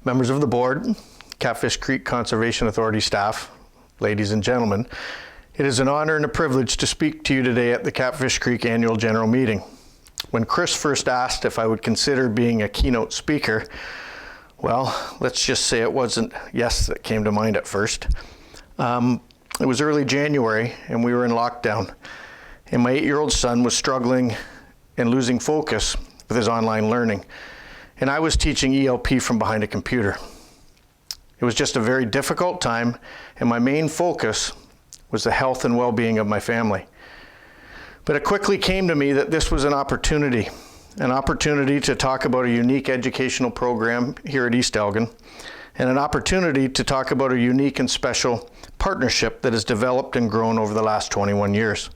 members of the board, Catfish Creek Conservation Authority staff, ladies and gentlemen, it is an honor and a privilege to speak to you today at the Catfish Creek Annual General Meeting. When Chris first asked if I would consider being a keynote speaker, well, let's just say it wasn't yes that came to mind at first. It was early January and we were in lockdown, and my 8-year-old son was struggling and losing focus with his online learning, and I was teaching ELP from behind a computer. It was just a very difficult time, and my main focus was the health and well-being of my family. But it quickly came to me that this was an opportunity to talk about a unique educational program here at East Elgin, and an opportunity to talk about a unique and special partnership that has developed and grown over the last 21 years.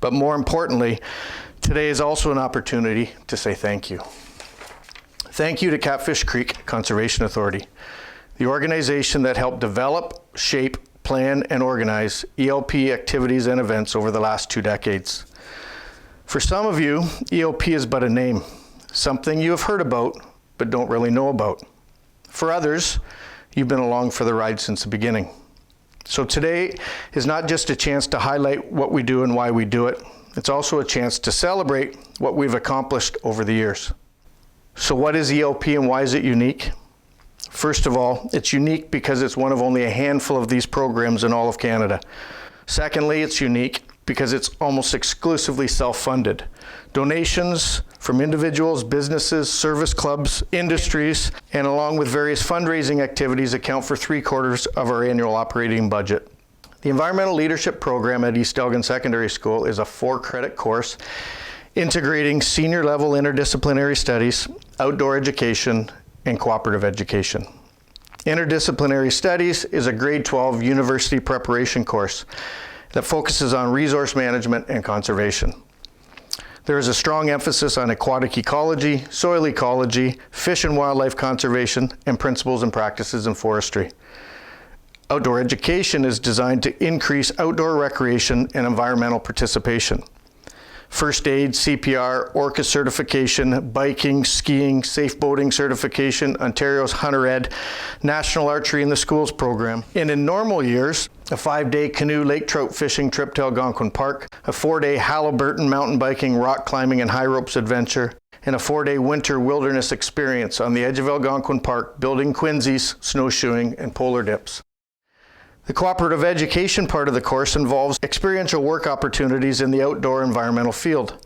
But more importantly, today is also an opportunity to say thank you. Thank you to Catfish Creek Conservation Authority, the organization that helped develop, shape, plan, and organize ELP activities and events over the last 2 decades. For some of you, ELP is but a name, something you have heard about but don't really know about. For others, you've been along for the ride since the beginning. So today is not just a chance to highlight what we do and why we do it, it's also a chance to celebrate what we've accomplished over the years. So what is ELP and why is it unique? First of all, it's unique because it's one of only a handful of these programs in all of Canada. Secondly, it's unique because it's almost exclusively self-funded. Donations from individuals, businesses, service clubs, industries, and along with various fundraising activities account for 3/4 of our annual operating budget. The Environmental Leadership Program at East Elgin Secondary School is a 4-credit course integrating senior-level interdisciplinary studies, outdoor education, and cooperative education. Interdisciplinary Studies is a grade 12 university preparation course that focuses on resource management and conservation. There is a strong emphasis on aquatic ecology, soil ecology, fish and wildlife conservation, and principles and practices in forestry. Outdoor education is designed to increase outdoor recreation and environmental participation. First aid, CPR, ORCA certification, biking, skiing, safe boating certification, Ontario's Hunter Ed, National Archery in the Schools program. And in normal years, a 5-day canoe lake trout fishing trip to Algonquin Park, a 4-day Halliburton mountain biking, rock climbing, and high ropes adventure, and a 4-day winter wilderness experience on the edge of Algonquin Park, building quinzees, snowshoeing, and polar dips. The cooperative education part of the course involves experiential work opportunities in the outdoor environmental field.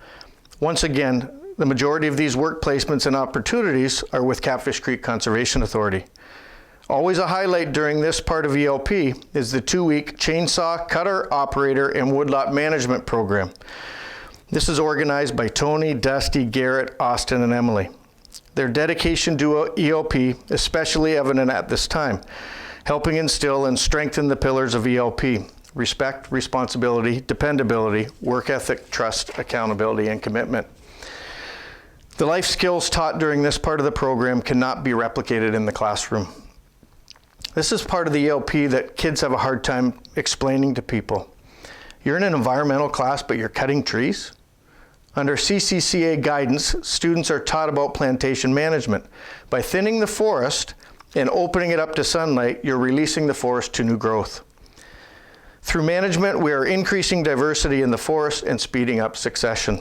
Once again, the majority of these work placements and opportunities are with Catfish Creek Conservation Authority. Always a highlight during this part of ELP is the 2-week chainsaw, cutter, operator, and woodlot management program. This is organized by Tony, Dusty, Garrett, Austin, and Emily. Their dedication to ELP is especially evident at this time, helping instill and strengthen the pillars of ELP: respect, responsibility, dependability, work ethic, trust, accountability, and commitment. The life skills taught during this part of the program cannot be replicated in the classroom. This is part of the ELP that kids have a hard time explaining to people. You're in an environmental class, but you're cutting trees? Under CCCA guidance, students are taught about plantation management. By thinning the forest and opening it up to sunlight, you're releasing the forest to new growth. Through management, we are increasing diversity in the forest and speeding up succession.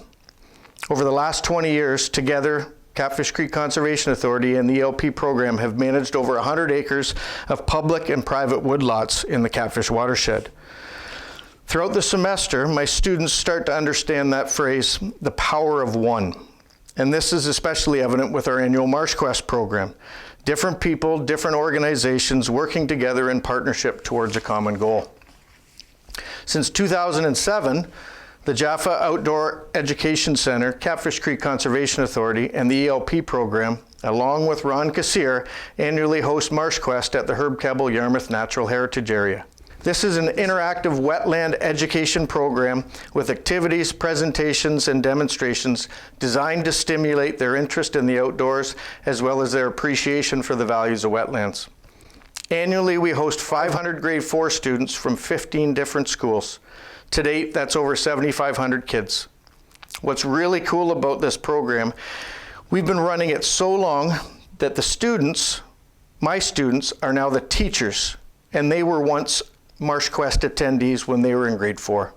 Over the last 20 years, together, Catfish Creek Conservation Authority and the ELP program have managed over 100 acres of public and private woodlots in the Catfish watershed. Throughout the semester, my students start to understand that phrase, the power of one. And this is especially evident with our annual MarshQuest program. Different people, different organizations working together in partnership towards a common goal. Since 2007, the Jaffa Outdoor Education Center, Catfish Creek Conservation Authority, and the ELP program, along with Ron Kassir, annually host MarshQuest at the Herb Kebble Yarmouth Natural Heritage Area. This is an interactive wetland education program with activities, presentations, and demonstrations designed to stimulate their interest in the outdoors as well as their appreciation for the values of wetlands. Annually, we host 500 grade 4 students from 15 different schools. To date, that's over 7,500 kids. What's really cool about this program, we've been running it so long that the students My students are now the teachers, and they were once MarshQuest attendees when they were in grade 4.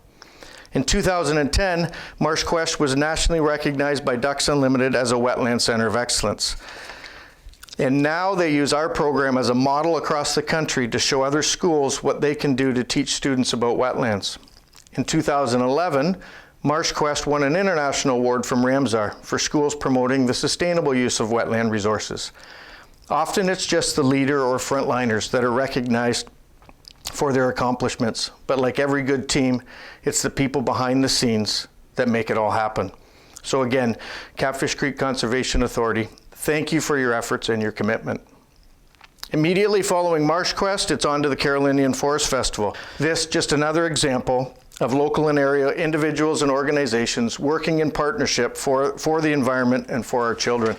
In 2010, MarshQuest was nationally recognized by Ducks Unlimited as a Wetland Center of Excellence. And now they use our program as a model across the country to show other schools what they can do to teach students about wetlands. In 2011, MarshQuest won an international award from Ramsar for schools promoting the sustainable use of wetland resources. Often it's just the leader or frontliners that are recognized for their accomplishments, but like every good team, it's the people behind the scenes that make it all happen. So again, Catfish Creek Conservation Authority, thank you for your efforts and your commitment. Immediately following MarshQuest, it's on to the Carolinian Forest Festival. This just another example of local and area individuals and organizations working in partnership for the environment and for our children.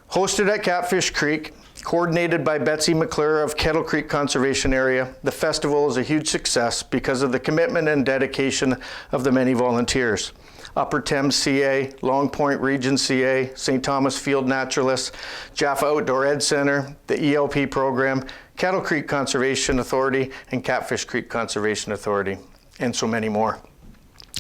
Hosted at Catfish Creek, coordinated by Betsy McClure of Kettle Creek Conservation Area, the festival is a huge success because of the commitment and dedication of the many volunteers. Upper Thames CA, Long Point Region CA, St. Thomas Field Naturalists, Jaffa Outdoor Ed Center, the ELP program, Kettle Creek Conservation Authority, and Catfish Creek Conservation Authority, and so many more.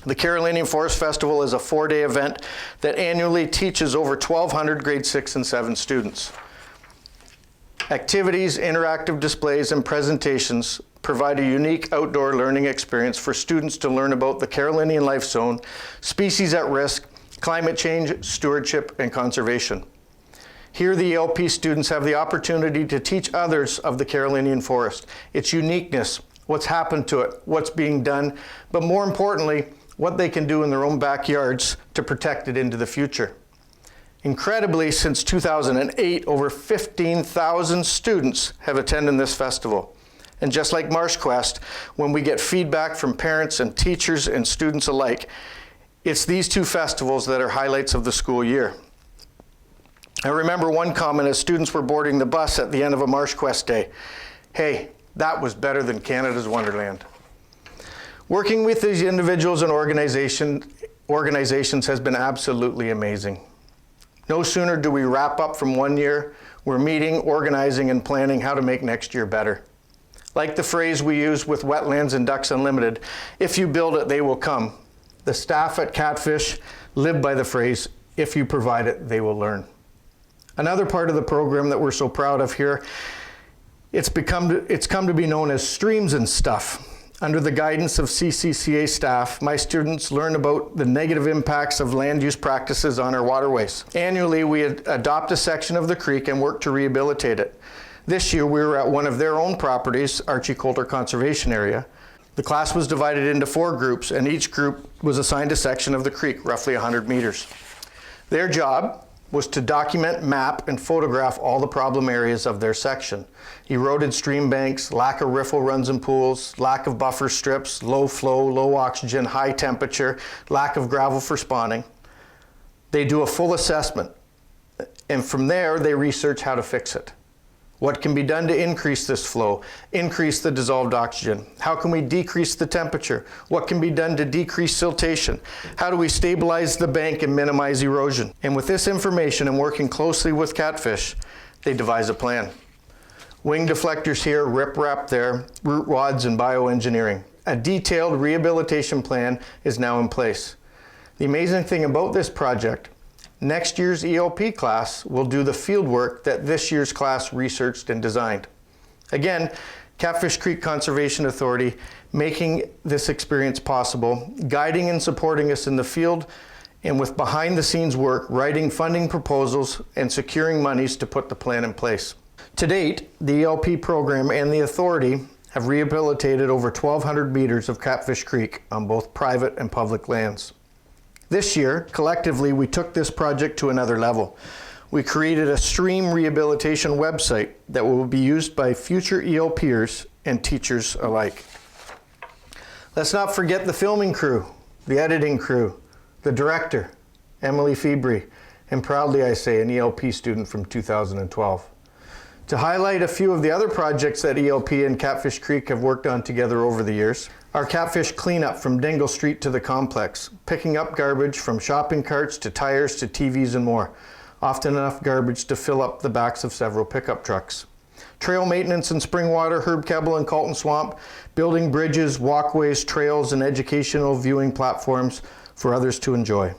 The Carolinian Forest Festival is a 4-day event that annually teaches over 1,200 grade 6 and 7 students. Activities, interactive displays, and presentations provide a unique outdoor learning experience for students to learn about the Carolinian life zone, species at risk, climate change, stewardship, and conservation. Here, the ELP students have the opportunity to teach others of the Carolinian forest, its uniqueness, what's happened to it, what's being done, but more importantly, what they can do in their own backyards to protect it into the future. Incredibly, since 2008, over 15,000 students have attended this festival. And just like MarshQuest, when we get feedback from parents and teachers and students alike, it's these two festivals that are highlights of the school year. I remember one comment as students were boarding the bus at the end of a MarshQuest day. Hey, that was better than Canada's Wonderland. Working with these individuals and organizations has been absolutely amazing. No sooner do we wrap up from one year, we're meeting, organizing, and planning how to make next year better. Like the phrase we use with Wetlands and Ducks Unlimited, if you build it, they will come. The staff at Catfish live by the phrase, if you provide it, they will learn. Another part of the program that we're so proud of here, it's come to be known as Streams and Stuff. Under the guidance of CCCA staff, my students learn about the negative impacts of land use practices on our waterways. Annually, we adopt a section of the creek and work to rehabilitate it. This year, we were at one of their own properties, Archie Coulter Conservation Area. The class was divided into 4 groups, and each group was assigned a section of the creek, roughly 100 meters. Their job was to document, map, and photograph all the problem areas of their section. Eroded stream banks, lack of riffle runs and pools, lack of buffer strips, low flow, low oxygen, high temperature, lack of gravel for spawning. They do a full assessment, and from there they research how to fix it. What can be done to increase this flow, increase the dissolved oxygen? How can we decrease the temperature? What can be done to decrease siltation? How do we stabilize the bank and minimize erosion? And with this information and working closely with Catfish, they devise a plan. Wing deflectors here, rip-wrap there, root rods and bioengineering. A detailed rehabilitation plan is now in place. The amazing thing about this project, next year's ELP class will do the field work that this year's class researched and designed. Again, Catfish Creek Conservation Authority making this experience possible, guiding and supporting us in the field, and with behind-the-scenes work, writing funding proposals and securing monies to put the plan in place. To date, the ELP program and the authority have rehabilitated over 1,200 meters of Catfish Creek on both private and public lands. This year, collectively, we took this project to another level. We created a stream rehabilitation website that will be used by future ELPers and teachers alike. Let's not forget the filming crew, the editing crew, the director, Emily Febri, and proudly I say an ELP student from 2012. To highlight a few of the other projects that ELP and Catfish Creek have worked on together over the years, our catfish cleanup from Dingle Street to the complex, picking up garbage from shopping carts to tires to TVs and more, often enough garbage to fill up the backs of several pickup trucks. trail maintenance in Springwater, Herb Kebble, and Colton Swamp, building bridges, walkways, trails, and educational viewing platforms for others to enjoy.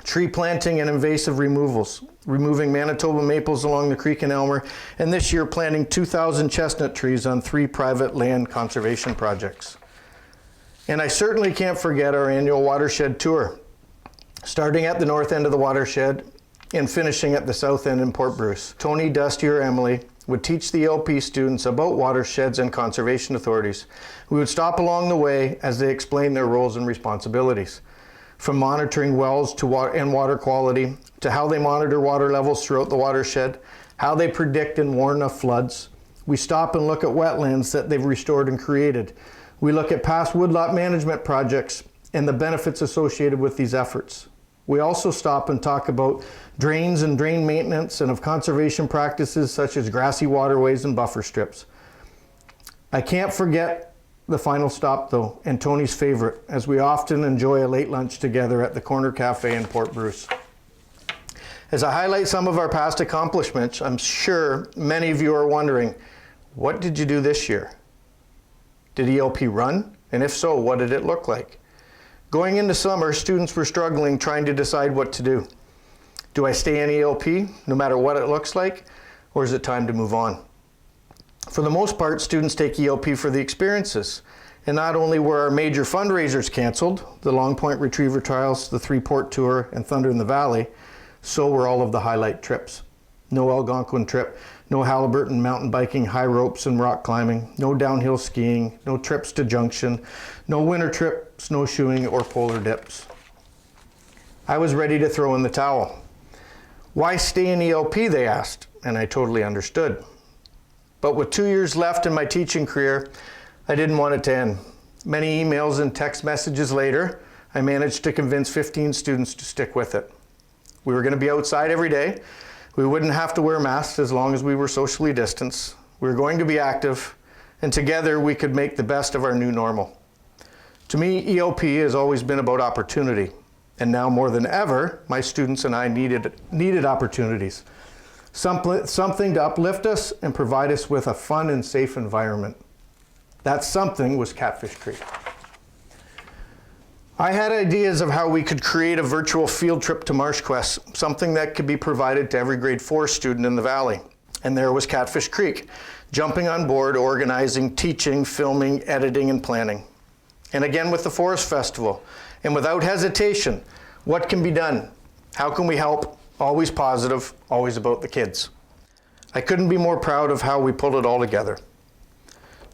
Tree planting and invasive removals, removing Manitoba maples along the creek in Elmer, and this year planting 2,000 chestnut trees on 3 private land conservation projects. And I certainly can't forget our annual Watershed Tour, starting at the north end of the watershed and finishing at the south end in Port Bruce. Tony, Dusty, or Emily would teach the ELP students about watersheds and conservation authorities. We would stop along the way as they explained their roles and responsibilities, from monitoring wells to water quality, to how they monitor water levels throughout the watershed, how they predict and warn of floods. We stop and look at wetlands that they've restored and created. We look at past woodlot management projects and the benefits associated with these efforts. We also stop and talk about drains and drain maintenance and of conservation practices such as grassy waterways and buffer strips. I can't forget the final stop though, and Tony's favorite, as we often enjoy a late lunch together at the Corner Cafe in Port Bruce. As I highlight some of our past accomplishments, I'm sure many of you are wondering, what did you do this year? Did ELP run? And if so, what did it look like? Going into summer, students were struggling trying to decide what to do. Do I stay in ELP, no matter what it looks like, or is it time to move on? For the most part, students take ELP for the experiences. And not only were our major fundraisers canceled, the Long Point Retriever Trials, the 3-Port Tour, and Thunder in the Valley, so were all of the highlight trips. No Algonquin trip, no Halliburton mountain biking, high ropes and rock climbing, no downhill skiing, no trips to Junction, no winter trip, snowshoeing, or polar dips. I was ready to throw in the towel. Why stay in ELP, they asked, and I totally understood. But with 2 years left in my teaching career, I didn't want it to end. Many emails and text messages later, I managed to convince 15 students to stick with it. We were going to be outside every day. We wouldn't have to wear masks as long as we were socially distanced. We were going to be active, and together we could make the best of our new normal. To me, ELP has always been about opportunity, and now more than ever, my students and I needed opportunities. Something to uplift us and provide us with a fun and safe environment. That something was Catfish Creek. I had ideas of how we could create a virtual field trip to MarshQuest, something that could be provided to every grade 4 student in the valley. And there was Catfish Creek, jumping on board, organizing, teaching, filming, editing, and planning. And again with the Forest Festival. And without hesitation, what can be done? How can we help? Always positive, always about the kids. I couldn't be more proud of how we pulled it all together.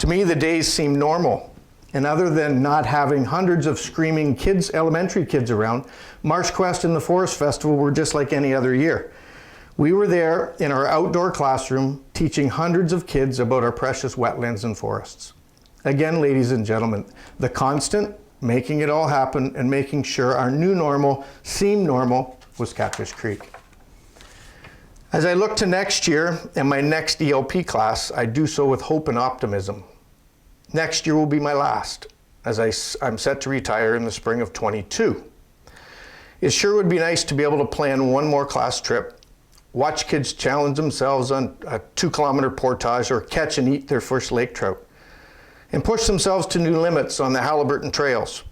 To me, the days seemed normal. And other than not having hundreds of screaming kids, elementary kids around, MarshQuest and the Forest Festival were just like any other year. We were there in our outdoor classroom teaching hundreds of kids about our precious wetlands and forests. Again, ladies and gentlemen, the constant, making it all happen and making sure our new normal seemed normal was Catfish Creek. As I look to next year and my next ELP class, I do so with hope and optimism. Next year will be my last, as I'm set to retire in the spring of 22. It sure would be nice to be able to plan one more class trip, watch kids challenge themselves on a 2-kilometer portage or catch and eat their first lake trout, and push themselves to new limits on the Halliburton trails.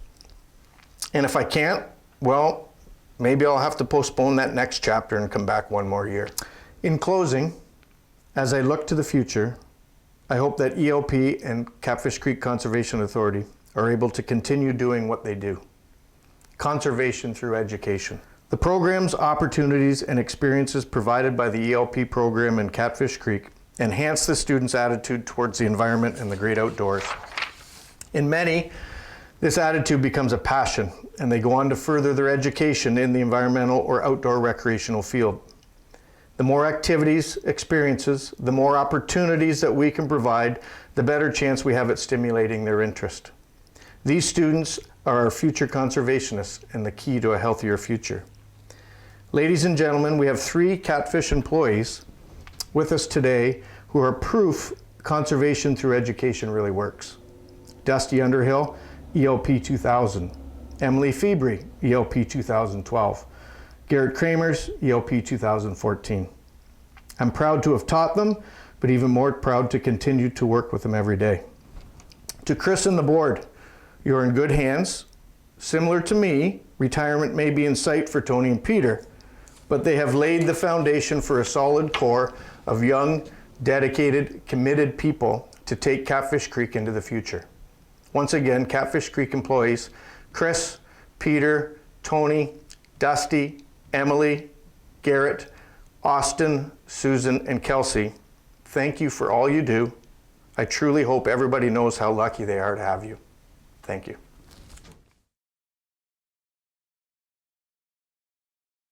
And if I can't, well, maybe I'll have to postpone that next chapter and come back one more year. In closing, as I look to the future, I hope that ELP and Catfish Creek Conservation Authority are able to continue doing what they do. Conservation through education. The programs, opportunities, and experiences provided by the ELP program in Catfish Creek enhance the students' attitude towards the environment and the great outdoors. In many, this attitude becomes a passion, and they go on to further their education in the environmental or outdoor recreational field. The more activities, experiences, the more opportunities that we can provide, the better chance we have at stimulating their interest. These students are our future conservationists and the key to a healthier future. Ladies and gentlemen, we have 3 Catfish employees with us today who are proof conservation through education really works. Dusty Underhill, ELP 2000. Emily February, ELP 2012. Garrett Kramers, ELP 2014. I'm proud to have taught them, but even more proud to continue to work with them every day. To Chris and the board, you're in good hands. Similar to me, retirement may be in sight for Tony and Peter, but they have laid the foundation for a solid core of young, dedicated, committed people to take Catfish Creek into the future. Once again, Catfish Creek employees, Chris, Peter, Tony, Dusty, Emily, Garrett, Austin, Susan, and Kelsey, thank you for all you do. I truly hope everybody knows how lucky they are to have you. Thank you.